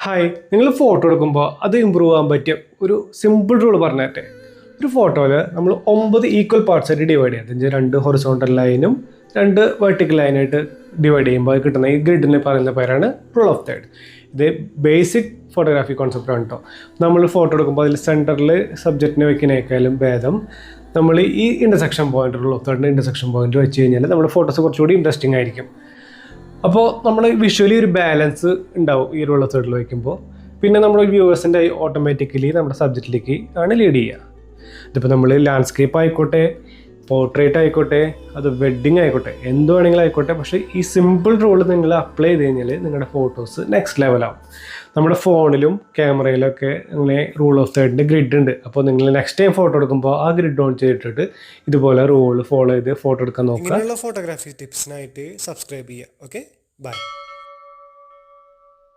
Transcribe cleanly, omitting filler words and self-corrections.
Hi, നിങ്ങൾ photo എടുക്കുമ്പോൾ അത് ഇമ്പ്രൂവ് ആകാൻ പറ്റിയ ഒരു സിമ്പിൾ റൂൾ പറഞ്ഞേട്ടെ. ഒരു ഫോട്ടോയിൽ നമ്മൾ 9 ഈക്വൽ പാർട്സ് ആയിട്ട് ഡിവൈഡ് ചെയ്യാം. 2 ഹൊറിസോണ്ടൽ ലൈനും 2 വെർട്ടിക്കൽ ലൈനായിട്ട് ഡിവൈഡ് ചെയ്യുമ്പോൾ കിട്ടുന്ന ഈ ഗ്രിഡിനെ പറയുന്ന പേരാണ് റൂൾ ഓഫ് തേർഡ്. ഇത് ബേസിക് ഫോട്ടോഗ്രാഫി കോൺസെപ്റ്റ് ആണ് കേട്ടോ. നമ്മൾ ഫോട്ടോ എടുക്കുമ്പോൾ അതിൽ സെൻറ്ററിൽ സബ്ജക്റ്റിനെ വെക്കുന്നതിനേക്കാളും ഭേദം നമ്മൾ ഈ ഇൻ്റർസെക്ഷൻ പോയിന്റ്, റൂൾ ഓഫ് തേർഡിൻ്റെ ഇൻ്റർസെക്ഷൻ പോയിന്റ് വെച്ച് കഴിഞ്ഞാൽ നമ്മുടെ ഫോട്ടോസ് കുറച്ചുകൂടി ഇൻട്രസ്റ്റിംഗ് ആയിരിക്കും. അപ്പോൾ നമ്മൾ വിഷ്വലി ഒരു ബാലൻസ് ഉണ്ടാവും ഈ റൂൾ ഓഫ് തേർഡിൽ വയ്ക്കുമ്പോൾ. പിന്നെ നമ്മുടെ വ്യൂവേഴ്സിൻ്റെ ഓട്ടോമാറ്റിക്കലി നമ്മുടെ സബ്ജക്റ്റിലേക്ക് ആണ് ലീഡ് ചെയ്യുക. ഇതിപ്പോൾ നമ്മൾ ലാൻഡ്സ്കേപ്പ് ആയിക്കോട്ടെ, പോർട്രേറ്റ് ആയിക്കോട്ടെ, അത് വെഡ്ഡിങ് ആയിക്കോട്ടെ, എന്ത് വേണമെങ്കിലും ആയിക്കോട്ടെ. പക്ഷേ ഈ സിമ്പിൾ റൂൾ നിങ്ങൾ അപ്ലൈ ചെയ്ത് കഴിഞ്ഞാൽ നിങ്ങളുടെ ഫോട്ടോസ് നെക്സ്റ്റ് ലെവലാവും. നമ്മുടെ ഫോണിലും ക്യാമറയിലൊക്കെ അങ്ങനെ റൂൾ ഓഫ് തേർഡിൻ്റെ ഗ്രിഡ് ഉണ്ട്. അപ്പോൾ നിങ്ങൾ നെക്സ്റ്റ് ടൈം ഫോട്ടോ എടുക്കുമ്പോൾ ആ ഗ്രിഡ് ഓൺ ചെയ്തിട്ട് ഇതുപോലെ റൂൾ ഫോളോ ചെയ്ത് ഫോട്ടോ എടുക്കാൻ നോക്കുക. ഇങ്ങനെയുള്ള ഫോട്ടോഗ്രാഫി ടിപ്സിനായിട്ട് സബ്സ്ക്രൈബ് ചെയ്യുക. Okay, by.